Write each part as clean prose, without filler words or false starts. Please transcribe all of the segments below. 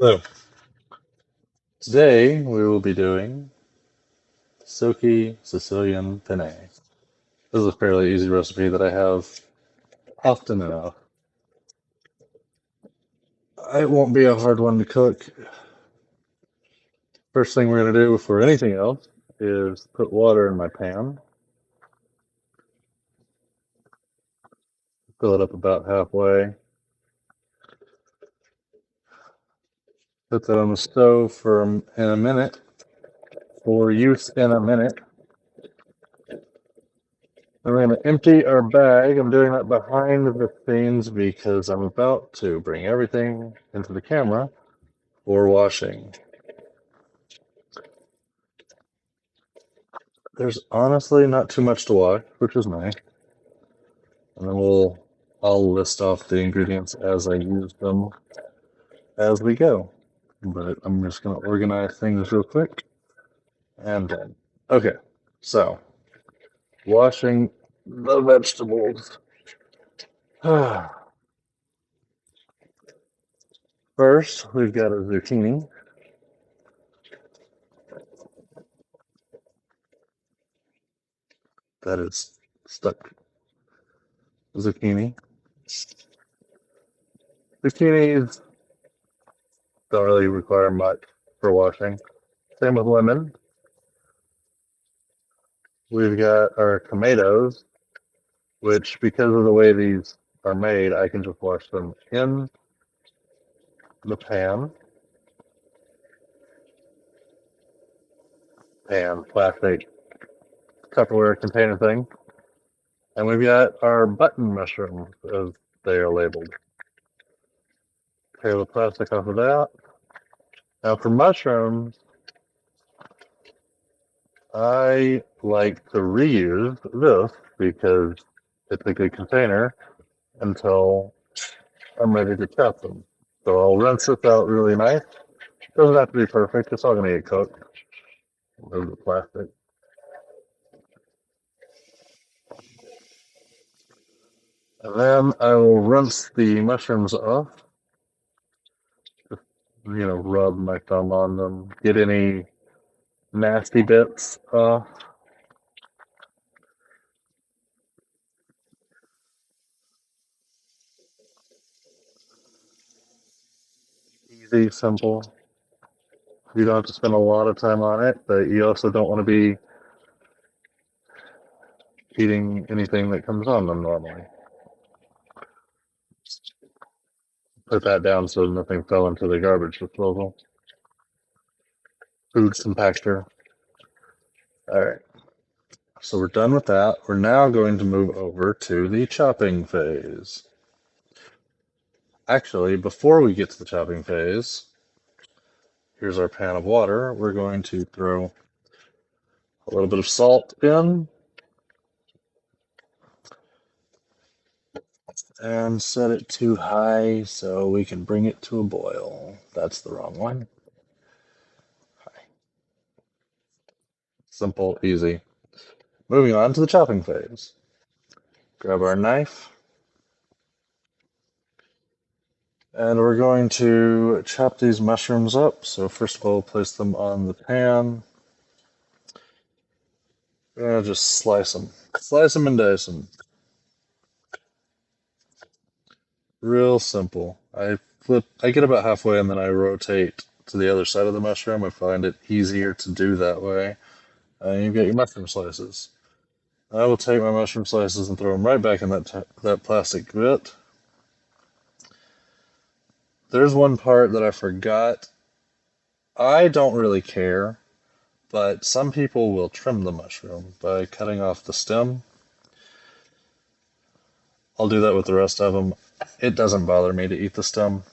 So, today we will be doing Silky Sicilian Penne. This is a fairly easy recipe that I have often enough. It won't be a hard one to cook. First thing we're going to do before anything else is put water in my pan, fill it up about halfway, put that on the stove for in a minute, for use in a minute. Then we're going to empty our bag. I'm doing that behind the scenes because I'm about to bring everything into the camera for washing. There's honestly not too much to wash, which is nice. And then I'll list off the ingredients as I use them as we go. But I'm just gonna organize things real quick and then. Okay, so washing the vegetables. First, we've got a zucchini. That is stuck. Zucchini. Zucchinis don't really require much for washing. Same with lemon. We've got our tomatoes, which because of the way these are made, I can just wash them in the plastic Tupperware container thing. And we've got our button mushrooms as they are labeled. Tear the plastic off of that. Now for mushrooms, I like to reuse this because it's a good container until I'm ready to chop them. So I'll rinse this out really nice. Doesn't have to be perfect. It's all going to get cooked. Remove the plastic. And then I will rinse the mushrooms off. Just, rub my thumb on them. Get any nasty bits off. Easy, simple. You don't have to spend a lot of time on it, but you also don't want to be eating anything that comes on them normally. Put that down so nothing fell into the garbage disposal. Food compactor. Alright, so we're done with that. We're now going to move over to the chopping phase. Actually, before we get to the chopping phase, here's our pan of water. We're going to throw a little bit of salt in and set it to high so we can bring it to a boil. That's the wrong one. High. Simple, easy. Moving on to the chopping phase. Grab our knife and we're going to chop these mushrooms up. So first of all, place them on the pan. We're gonna just slice them. Slice them and dice them. Real simple. I get about halfway and then I rotate to the other side of the mushroom. I find it easier to do that way. And you've got your mushroom slices. I will take my mushroom slices and throw them right back in that plastic bit. There's one part that I forgot. I don't really care, but some people will trim the mushroom by cutting off the stem. I'll do that with the rest of them. It doesn't bother me to eat the stem.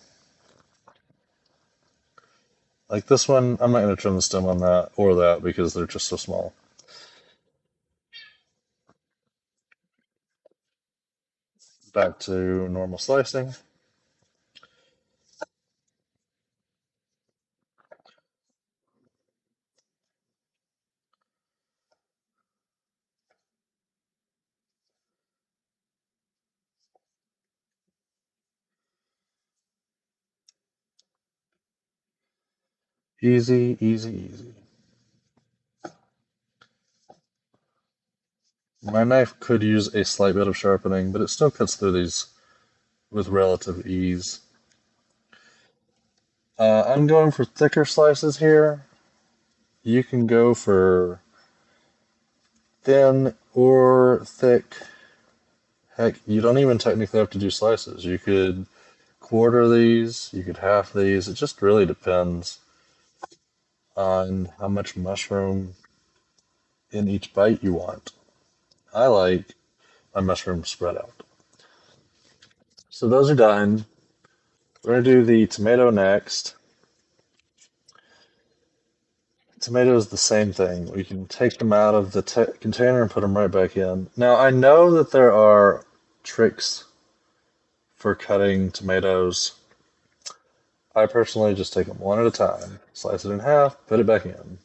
Like this one, I'm not going to trim the stem on that or that because they're just so small. Back to normal slicing. Easy, easy, easy. My knife could use a slight bit of sharpening, but it still cuts through these with relative ease. I'm going for thicker slices here. You can go for thin or thick. Heck, you don't even technically have to do slices. You could quarter these, you could half these. It just really depends on how much mushroom in each bite you want. I like my mushroom spread out. So those are done. We're going to do the tomato next. Tomato is the same thing. We can take them out of the container and put them right back in. Now, I know that there are tricks for cutting tomatoes. I personally just take them one at a time, slice it in half, put it back in.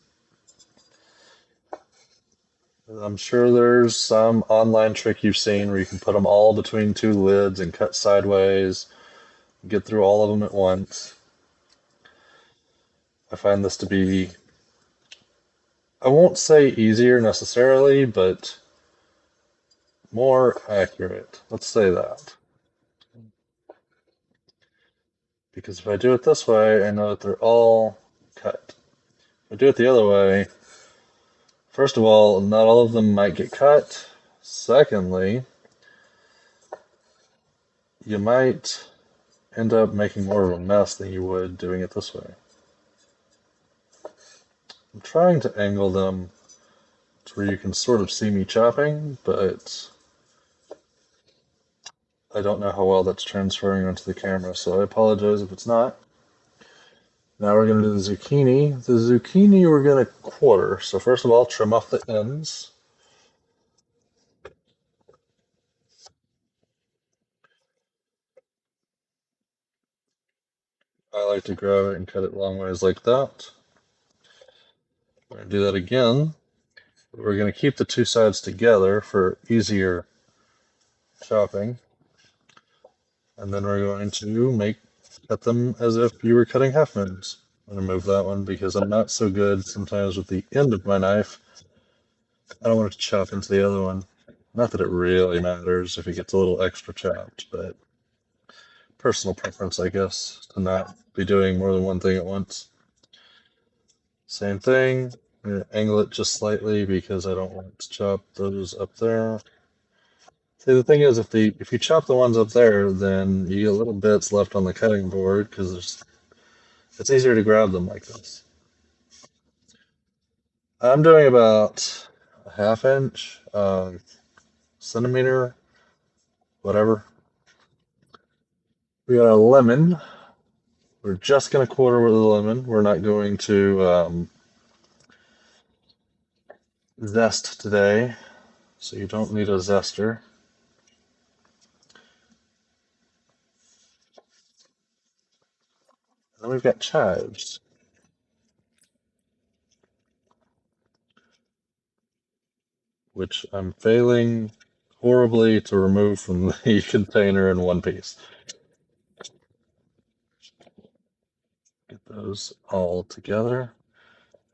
I'm sure there's some online trick you've seen where you can put them all between two lids and cut sideways, get through all of them at once. I find this to be, I won't say easier necessarily, but more accurate. Let's say that. Because if I do it this way, I know that they're all cut. If I do it the other way, first of all, not all of them might get cut. Secondly, you might end up making more of a mess than you would doing it this way. I'm trying to angle them to where you can sort of see me chopping, but I don't know how well that's transferring onto the camera, so I apologize if it's not. Now we're going to do the zucchini. The zucchini we're going to quarter. So first of all, trim off the ends. I like to grab it and cut it long ways like that. We're going to do that again. We're going to keep the two sides together for easier chopping. And then we're going to cut them as if you were cutting half moons. I'm going to move that one because I'm not so good sometimes with the end of my knife. I don't want it to chop into the other one. Not that it really matters if it gets a little extra chopped, but personal preference, I guess, to not be doing more than one thing at once. Same thing. I'm going to angle it just slightly because I don't want to chop those up there. See, the thing is, if you chop the ones up there, then you get little bits left on the cutting board because it's easier to grab them like this. I'm doing about a half inch, centimeter, whatever. We got a lemon. We're just going to quarter with the lemon. We're not going to zest today, so you don't need a zester. And then we've got chives, which I'm failing horribly to remove from the container in one piece. Get those all together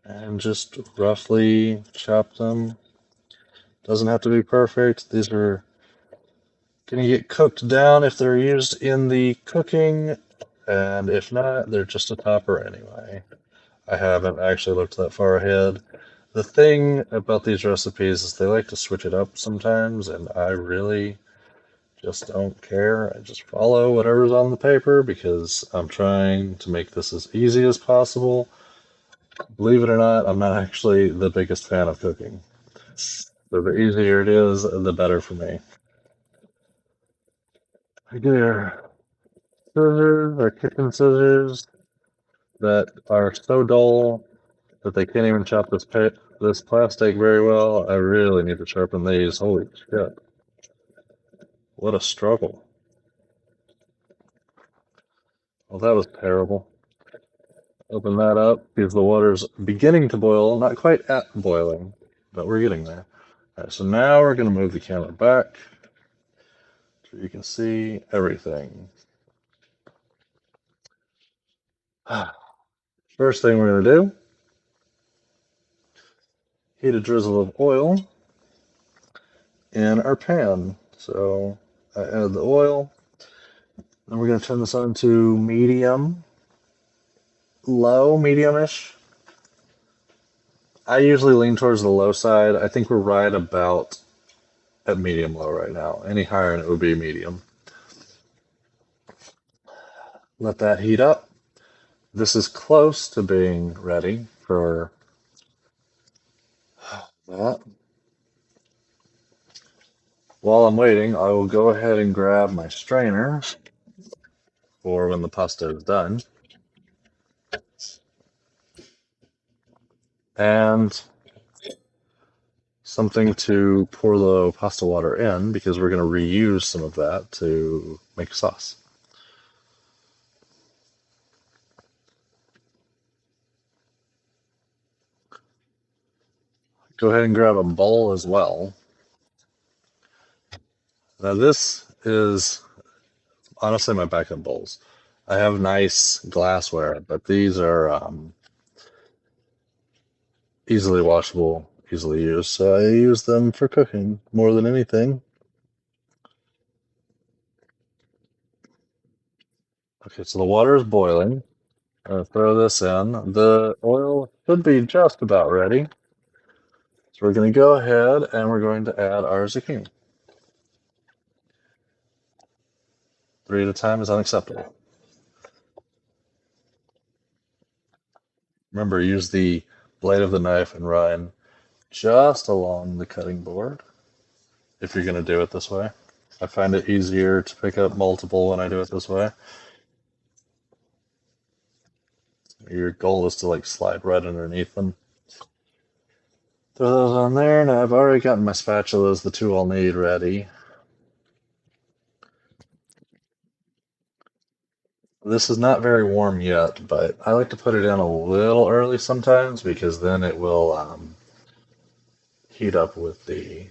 and just roughly chop them. Doesn't have to be perfect. These are going to get cooked down if they're used in the cooking, and if not, they're just a topper anyway. I haven't actually looked that far ahead. The thing about these recipes is they like to switch it up sometimes, and I really just don't care. I just follow whatever's on the paper because I'm trying to make this as easy as possible. Believe it or not, I'm not actually the biggest fan of cooking. So the easier it is, the better for me. I get our scissors, our kitchen scissors that are so dull that they can't even chop this plastic very well. I really need to sharpen these. Holy shit. What a struggle. Well, that was terrible. Open that up because the water's beginning to boil, not quite at boiling, but we're getting there. All right, so now we're going to move the camera back so you can see everything. First thing we're going to do, heat a drizzle of oil in our pan. So I add the oil. Then we're going to turn this on to medium, low, medium-ish. I usually lean towards the low side. I think we're right about at medium low right now. Any higher and it would be medium. Let that heat up. This is close to being ready for that. While I'm waiting, I will go ahead and grab my strainer for when the pasta is done. And something to pour the pasta water in because we're going to reuse some of that to make sauce. Go ahead and grab a bowl as well. Now this is honestly my backup bowls. I have nice glassware, but these are easily washable, easily used, so I use them for cooking more than anything. Okay, so the water is boiling. I'm gonna throw this in. The oil should be just about ready. So we're gonna go ahead and we're going to add our zucchini. 3 at a time is unacceptable. Remember, use the blade of the knife and run just along the cutting board if you're gonna do it this way. I find it easier to pick up multiple when I do it this way. Your goal is to like slide right underneath them. Throw those on there, and I've already gotten my spatulas, the two I'll need, ready. This is not very warm yet, but I like to put it in a little early sometimes because then it will heat up with the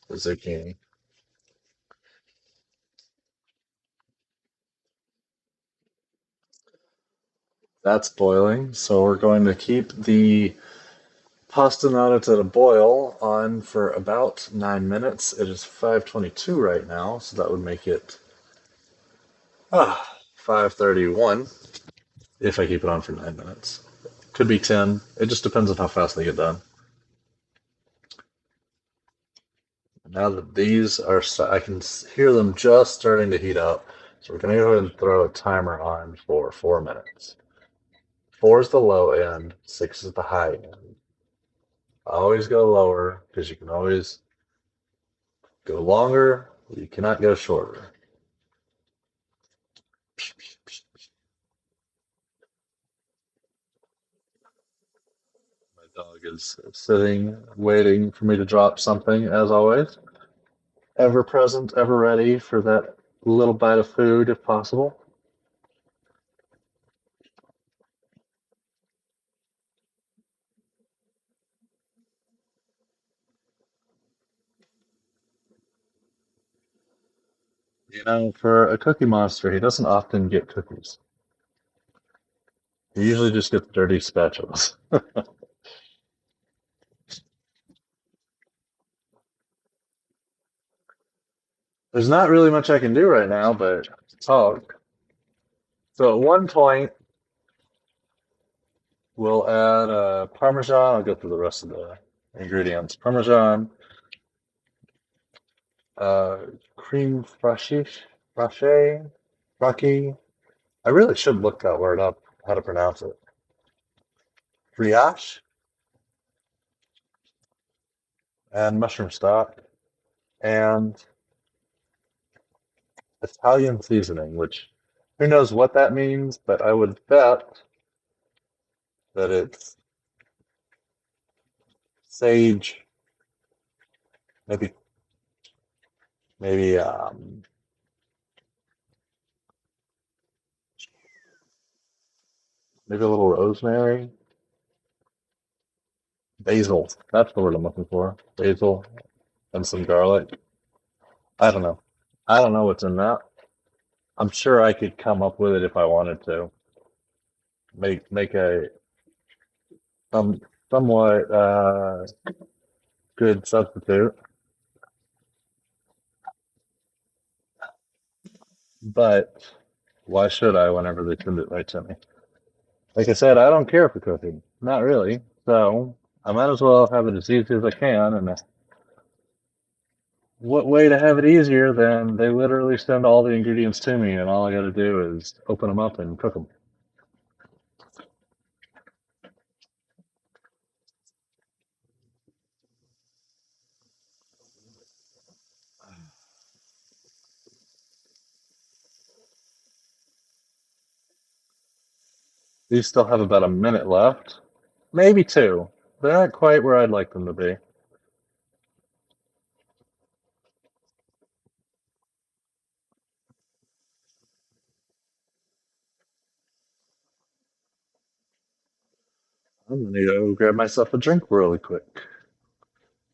zucchini. That's boiling, so we're going to keep the pasta nata to the boil on for about 9 minutes. It is 5:22 right now, so that would make it 5:31 if I keep it on for 9 minutes. Could be 10. It just depends on how fast they get done. Now that these are, I can hear them just starting to heat up. So we're going to go ahead and throw a timer on for 4 minutes. 4 is the low end, 6 is the high end. Always go lower because you can always go longer. You cannot go shorter. My dog is sitting, waiting for me to drop something, as always. Ever present, ever ready for that little bite of food if possible. You know, for a cookie monster, he doesn't often get cookies. He usually just gets dirty spatulas. There's not really much I can do right now but talk. So at one point, we'll add Parmesan. I'll go through the rest of the ingredients. Parmesan, uh, cream fraiche, fraki. I really should look that word up, how to pronounce it. Brioche and mushroom stock and Italian seasoning, which who knows what that means, but I would bet that it's sage, maybe maybe maybe a little rosemary, basil. That's the word I'm looking for. Basil and some garlic. I don't know. I don't know what's in that. I'm sure I could come up with it if I wanted to. make a some somewhat good substitute. But why should I whenever they send it right to me? Like I said, I don't care for cooking. Not really. So I might as well have it as easy as I can. And what way to have it easier than they literally send all the ingredients to me, and all I got to do is open them up and cook them. These still have about a minute left, maybe two. They're not quite where I'd like them to be. I'm gonna go grab myself a drink really quick.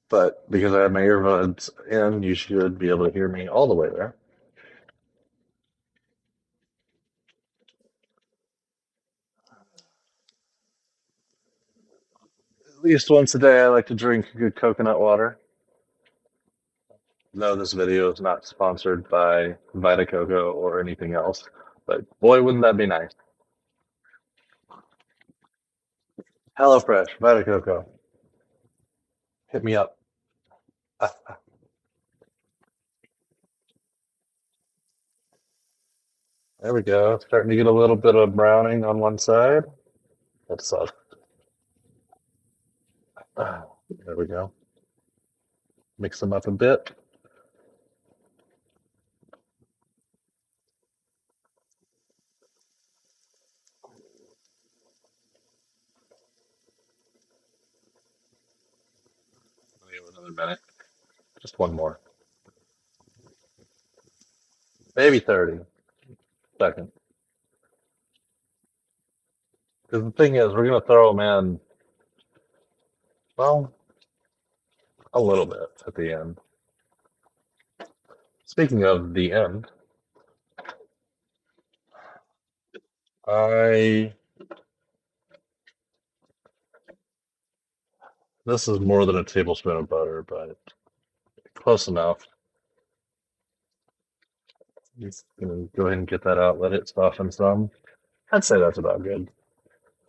But because I have my earbuds in, you should be able to hear me all the way there. At least once a day, I like to drink good coconut water. No, this video is not sponsored by Vita Coco or anything else, but boy, wouldn't that be nice. HelloFresh, Vita Coco, hit me up. There we go. Starting to get a little bit of browning on one side. That's there we go. Mix them up a bit. Give it another minute. Just one more. Maybe 30 seconds. Because the thing is, we're going to throw them in, well, a little bit at the end. Speaking of the end, I this is more than a tablespoon of butter, but close enough. Just gonna go ahead and get that out, let it soften some. I'd say that's about good.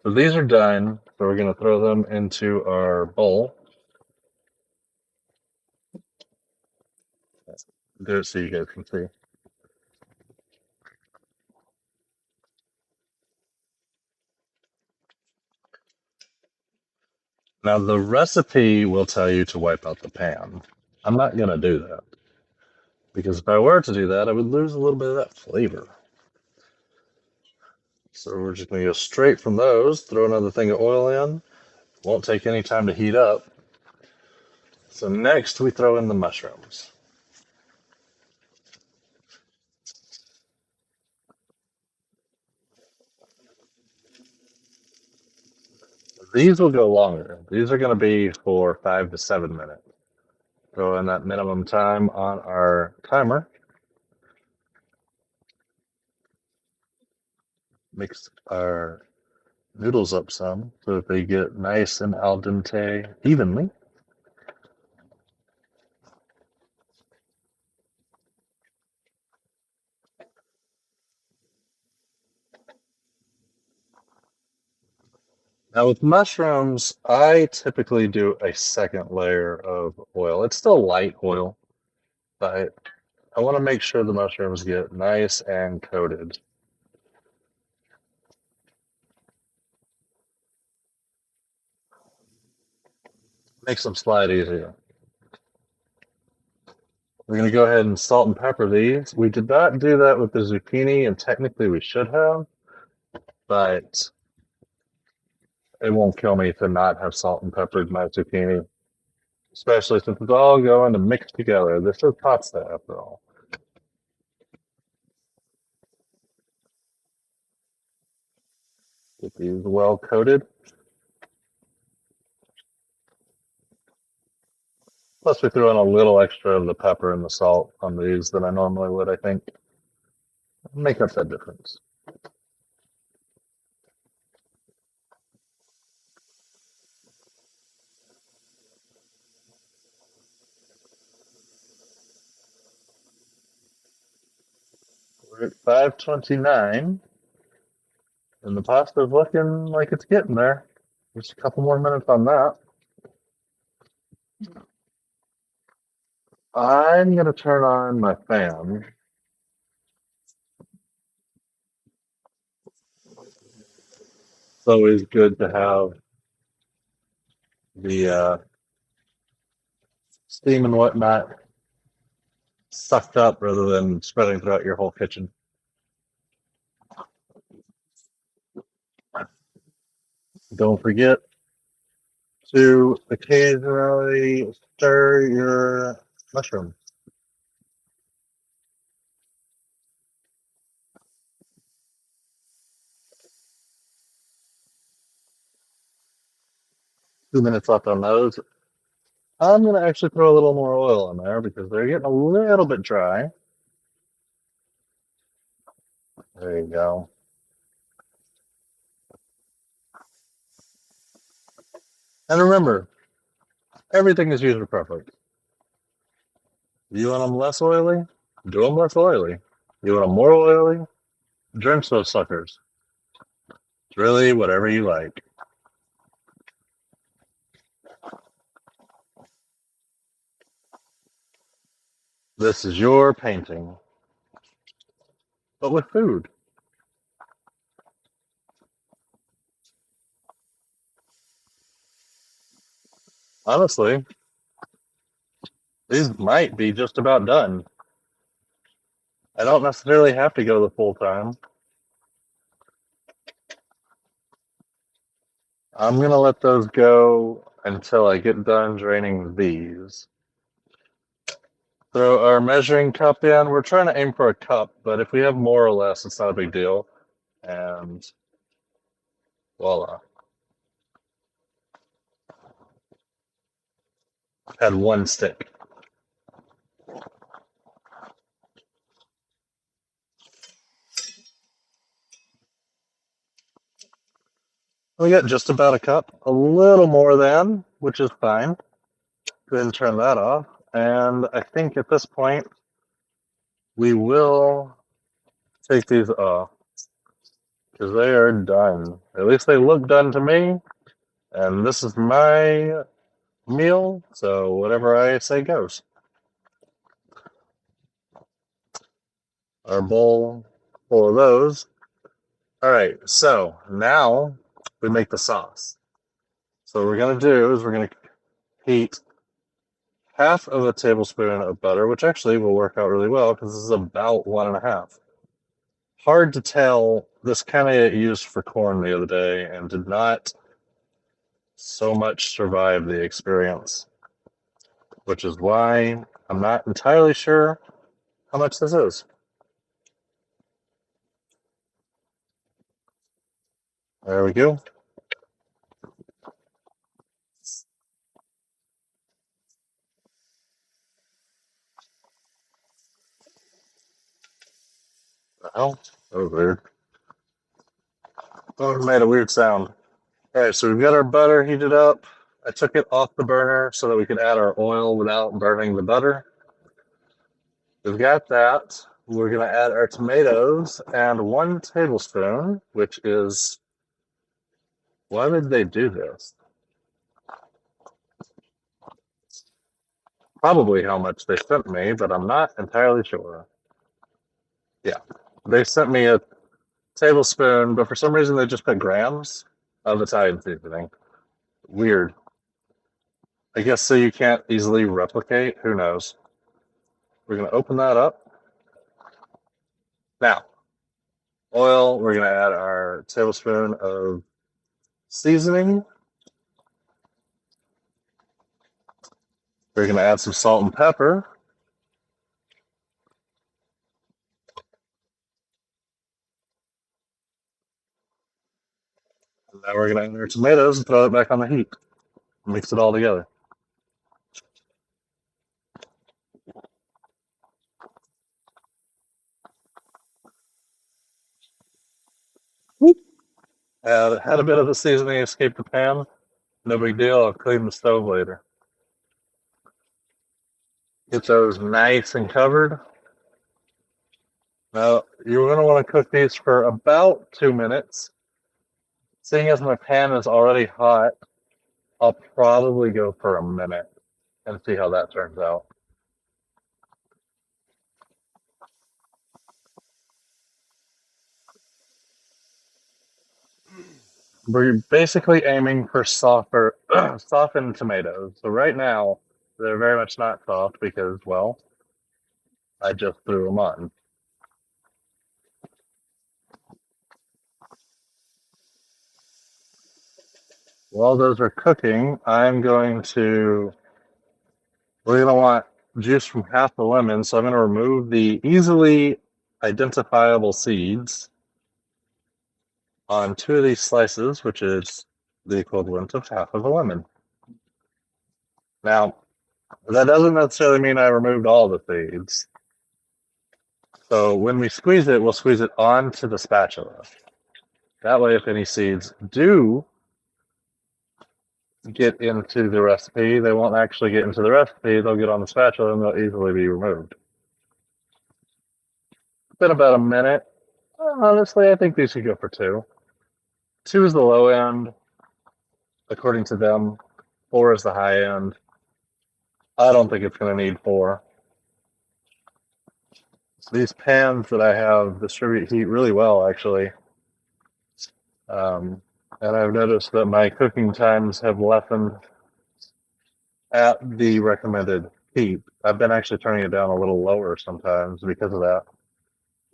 So these are done. So we're gonna throw them into our bowl. Do it so you guys can see. Now the recipe will tell you to wipe out the pan. I'm not gonna do that because if I were to do that, I would lose a little bit of that flavor. So we're just gonna go straight from those, throw another thing of oil in. Won't take any time to heat up. So next we throw in the mushrooms. These will go longer. These are gonna be for 5 to 7 minutes. Throw in that minimum time on our timer. Mix our noodles up some so that they get nice and al dente evenly. Now with mushrooms, I typically do a second layer of oil. It's still light oil, but I want to make sure the mushrooms get nice and coated. Makes them slide easier. We're going to go ahead and salt and pepper these. We did not do that with the zucchini, and technically we should have, but it won't kill me to not have salt and peppered my zucchini, especially since it's all going to mix together. This is pasta after all. Get these well coated. Plus, we threw in a little extra of the pepper and the salt on these than I normally would, I think. Make up that difference. We're at 5:29, and the pasta's looking like it's getting there. Just a couple more minutes on that. I'm gonna turn on my fan. It's always good to have the steam and whatnot sucked up rather than spreading throughout your whole kitchen. Don't forget to occasionally stir your mushroom. Two minutes left on those. I'm going to actually throw a little more oil in there because they're getting a little bit dry. There you go. And remember, everything is user preference. You want them less oily? Do them less oily. You want them more oily? Drench those suckers. It's really whatever you like. This is your painting, but with food. Honestly, these might be just about done. I don't necessarily have to go the full time. I'm going to let those go until I get done draining these. Throw our measuring cup in. We're trying to aim for a cup, but if we have more or less, it's not a big deal. And voila. Had one stick. We got just about a cup, a little more than, which is fine. Go ahead and turn that off. And I think at this point, we will take these off because they are done. At least they look done to me. And this is my meal, so whatever I say goes. Our bowl full of those. All right, so now we make the sauce. So what we're going to do is we're going to heat half of a tablespoon of butter, which actually will work out really well because this is about 1.5. Hard to tell. This kind of used for corn the other day and did not so much survive the experience, which is why I'm not entirely sure how much this is. There we go. The hell? That was weird. Oh, it made a weird sound. All right, so we've got our butter heated up. I took it off the burner so that we could add our oil without burning the butter. We've got that. We're going to add our tomatoes and 1 tablespoon, which is, why would they do this? Probably how much they sent me, but I'm not entirely sure. Yeah, they sent me a tablespoon, but for some reason they just put grams of Italian seasoning. Weird. I guess so you can't easily replicate. Who knows? We're going to open that up. Now, oil, we're going to add our tablespoon of seasoning. We're going to add some salt and pepper. And now we're going to add our tomatoes and throw it back on the heat. Mix it all together. Had a bit of the seasoning escape the pan. No big deal. I'll clean the stove later. Get those nice and covered. Now, you're going to want to cook these for about 2 minutes. Seeing as my pan is already hot, I'll probably go for a minute and see how that turns out. We're basically aiming for softer, softened tomatoes. So right now, they're very much not soft because, well, I just threw them on. While those are cooking, we're going to want juice from half the lemon. So I'm going to remove the easily identifiable seeds on 2 of these slices, which is the equivalent of half of a lemon. Now, that doesn't necessarily mean I removed all the seeds. So when we squeeze it, we'll squeeze it onto the spatula. That way, if any seeds do get into the recipe, they won't actually get into the recipe. They'll get on the spatula and they'll easily be removed. It's been about a minute. Honestly, I think these should go for 2. 2 is the low end, according to them. 4 is the high end. I don't think it's going to need 4. These pans that I have distribute heat really well, actually. And I've noticed that my cooking times have lessened at the recommended heat. I've been actually turning it down a little lower sometimes because of that.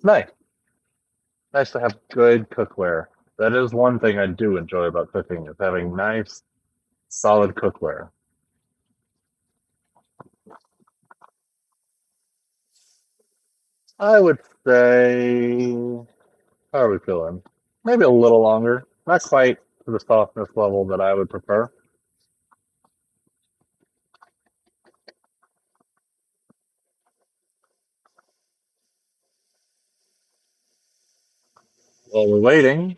Nice. Nice to have good cookware. That is one thing I do enjoy about cooking, is having nice, solid cookware. I would say, how are we feeling? Maybe a little longer. Not quite to the softness level that I would prefer. While we're waiting,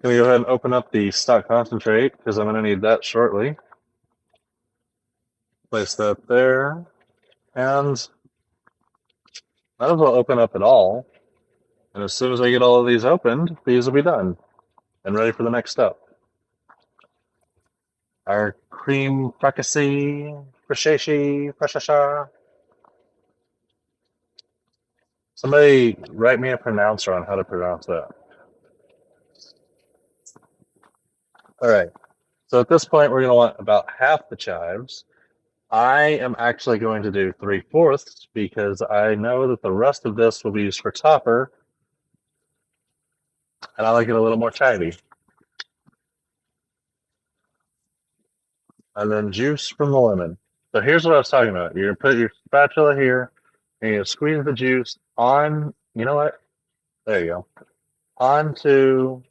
can we go ahead and open up the stock concentrate, because I'm going to need that shortly. Place that there. And might as well open up it all. And as soon as I get all of these opened, these will be done and ready for the next step. Our cream fricassee, frashasha. Somebody write me a pronouncer on how to pronounce that. All right. So at this point, we're going to want about half the chives. I am actually going to do 3/4 because I know that the rest of this will be used for topper, and I like it a little more chivy. And then juice from the lemon. So here's what I was talking about. You're going to put your spatula here, and you're going to squeeze the juice on, you know what? There you go. Onto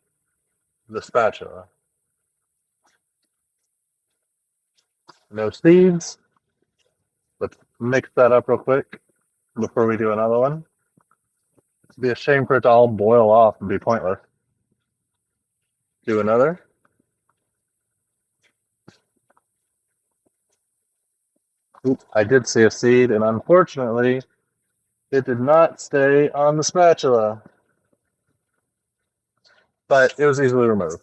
the spatula. No seeds. Let's mix that up real quick before we do another one. It'd be a shame for it to all boil off and be pointless. Do another. Oop, I did see a seed, and unfortunately, it did not stay on the spatula. But it was easily removed.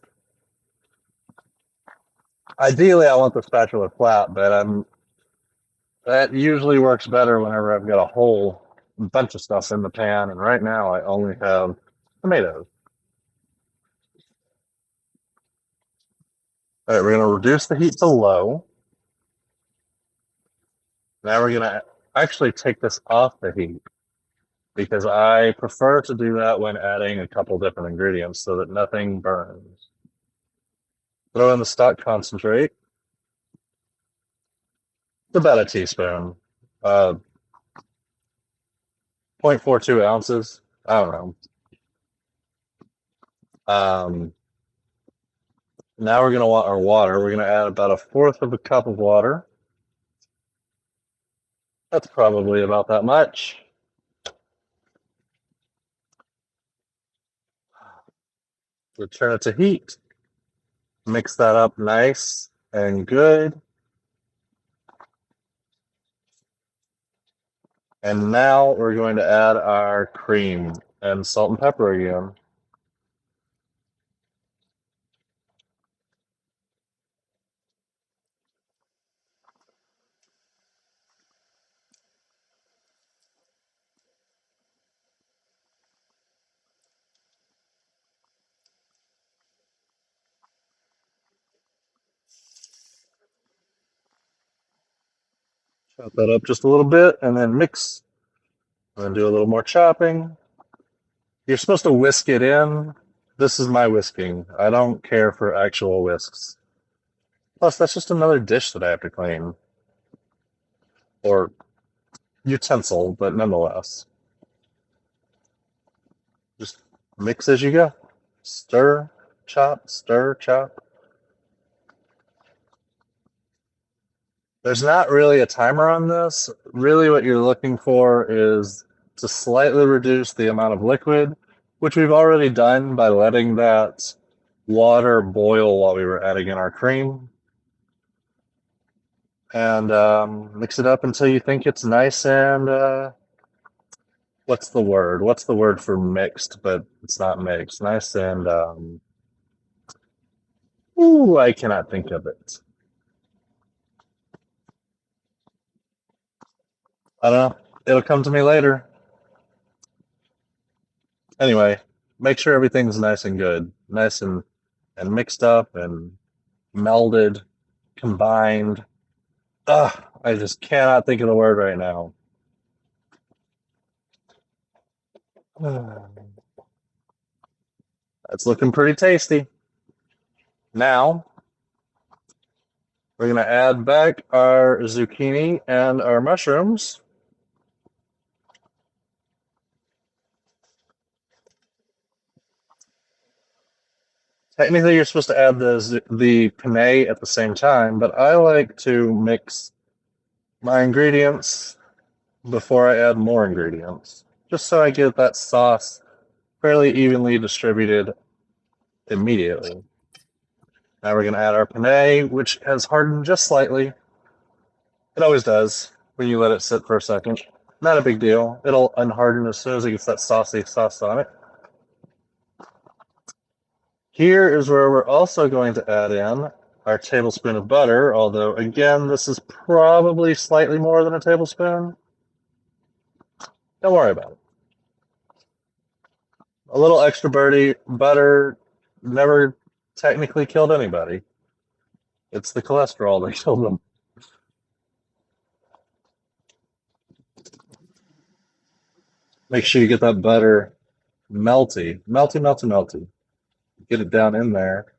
Ideally, I want the spatula flat, but that usually works better whenever I've got a whole bunch of stuff in the pan, and right now I only have tomatoes. All right, we're going to reduce the heat to low. Now we're going to actually take this off the heat because I prefer to do that when adding a couple different ingredients so that nothing burns. Throw in the stock concentrate. It's about a teaspoon. 0.42 ounces. I don't know. Now we're going to want our water. We're going to add about 1/4 of a cup of water. That's probably about that much. Return it to heat. Mix that up nice and good. And now we're going to add our cream and salt and pepper again. Chop that up just a little bit and then mix. And then do a little more chopping. You're supposed to whisk it in. This is my whisking. I don't care for actual whisks. Plus, that's just another dish that I have to clean. Or utensil, but nonetheless. Just mix as you go. Stir, chop, stir, chop. There's not really a timer on this. Really, what you're looking for is to slightly reduce the amount of liquid, which we've already done by letting that water boil while we were adding in our cream. And mix it up until you think it's nice and what's the word? What's the word for mixed, but it's not mixed? Nice and ooh, I cannot think of it. I don't know. It'll come to me later. Anyway, make sure everything's nice and good, nice and mixed up and melded, combined. Ugh, I just cannot think of the word right now. It's looking pretty tasty. Now, we're going to add back our zucchini and our mushrooms. Technically, you're supposed to add the penne at the same time, but I like to mix my ingredients before I add more ingredients, just so I get that sauce fairly evenly distributed immediately. Now we're going to add our penne, which has hardened just slightly. It always does when you let it sit for a second. Not a big deal. It'll unharden as soon as it gets that saucy sauce on it. Here is where we're also going to add in our tablespoon of butter, although again, this is probably slightly more than a tablespoon. Don't worry about it. A little extra birdie butter never technically killed anybody. It's the cholesterol that killed them. Make sure you get that butter melty, melty, melty, melty. Get it down in there.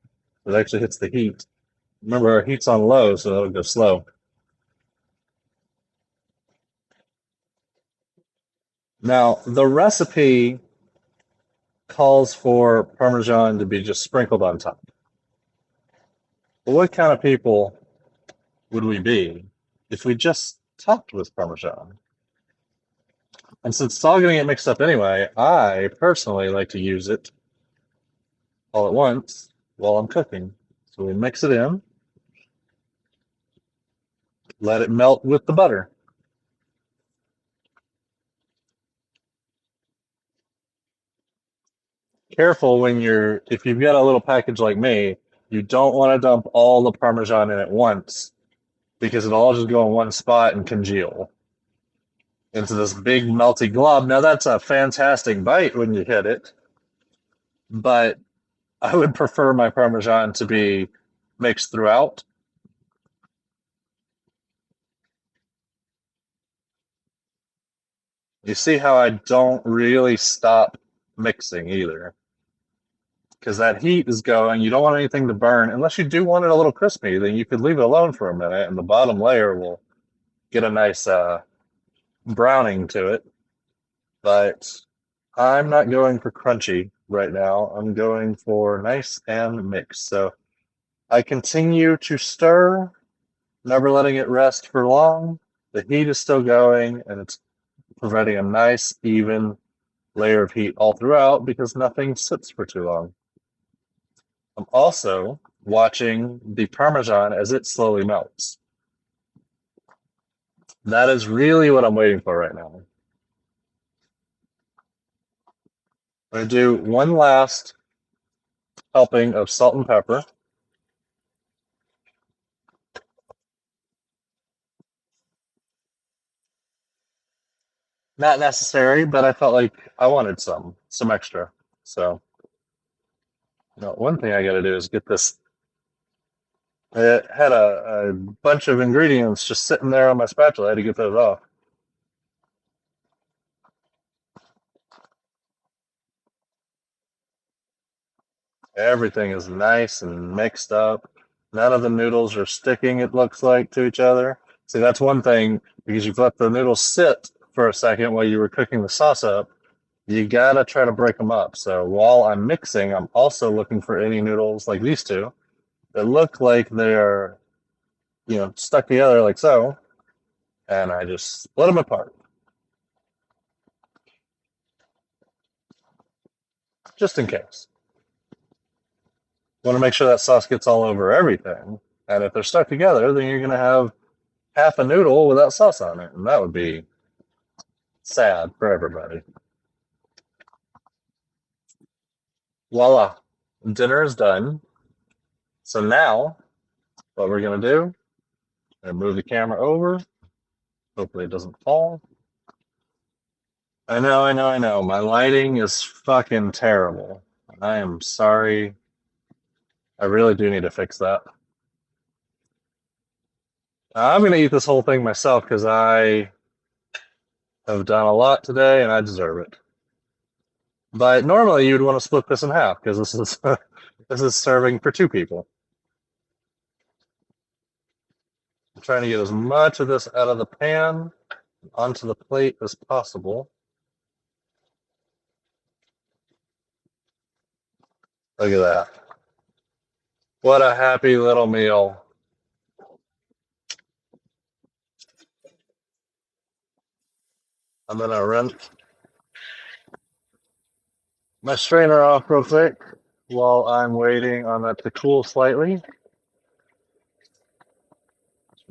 It actually hits the heat. Remember, our heat's on low, so it'll go slow. Now, the recipe calls for Parmesan to be just sprinkled on top. But what kind of people would we be if we just topped with Parmesan? And since it's all going to get mixed up anyway, I personally like to use it all at once while I'm cooking. So we mix it in, let it melt with the butter. Careful if you've got a little package like me, you don't want to dump all the Parmesan in at once because it'll all just go in one spot and congeal into this big melty glob. Now that's a fantastic bite when you hit it, but I would prefer my Parmesan to be mixed throughout. You see how I don't really stop mixing either, because that heat is going. You don't want anything to burn unless you do want it a little crispy. Then you could leave it alone for a minute, and the bottom layer will get a nice browning to it. But I'm not going for crunchy right now. I'm going for nice and mixed. So I continue to stir, never letting it rest for long. The heat is still going, and it's providing a nice, even layer of heat all throughout because nothing sits for too long. I'm also watching the Parmesan as it slowly melts. That is really what I'm waiting for right now. I'm going to do one last helping of salt and pepper. Not necessary, but I felt like I wanted some extra. So, one thing I got to do is get this. It had a bunch of ingredients just sitting there on my spatula. I had to get those off. Everything is nice and mixed up. None of the noodles are sticking, it looks like, to each other. See, that's one thing, because you've let the noodles sit for a second while you were cooking the sauce up. You gotta try to break them up. So while I'm mixing, I'm also looking for any noodles like these two that look like they're, stuck together like so. And I just split them apart, just in case. Want to make sure that sauce gets all over everything. And if they're stuck together, then you're going to have half a noodle without sauce on it. And that would be sad for everybody. Voila. Dinner is done. So now, what we're going to do, I'm going to move the camera over. Hopefully it doesn't fall. I know. My lighting is fucking terrible. I am sorry. I really do need to fix that. I'm going to eat this whole thing myself because I have done a lot today and I deserve it. But normally you'd want to split this in half because this is this is serving for two people. I'm trying to get as much of this out of the pan onto the plate as possible. Look at that. What a happy little meal. I'm going to rinse my strainer off real quick while I'm waiting on that to cool slightly.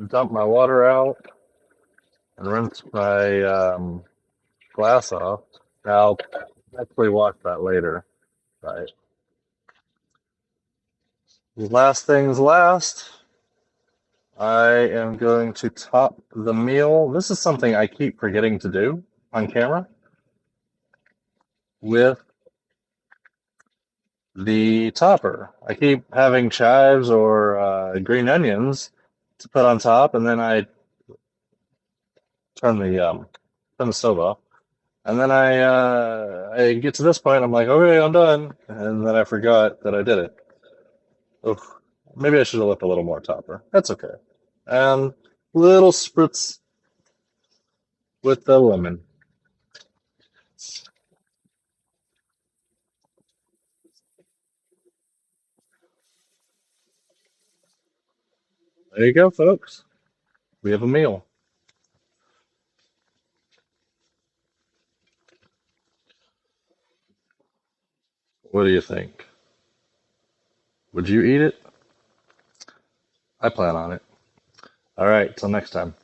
Dump my water out and rinse my glass off. I'll actually wash that later. Right. Last things last, I am going to top the meal. This is something I keep forgetting to do on camera with the topper. I keep having chives or green onions to put on top, and then I turn the stove off. And then I get to this point, I'm like, okay, I'm done. And then I forgot that I did it. Oof. Maybe I should have left a little more topper. That's okay. And little spritz with the lemon. There you go, folks. We have a meal. What do you think? Would you eat it? I plan on it. All right, till next time.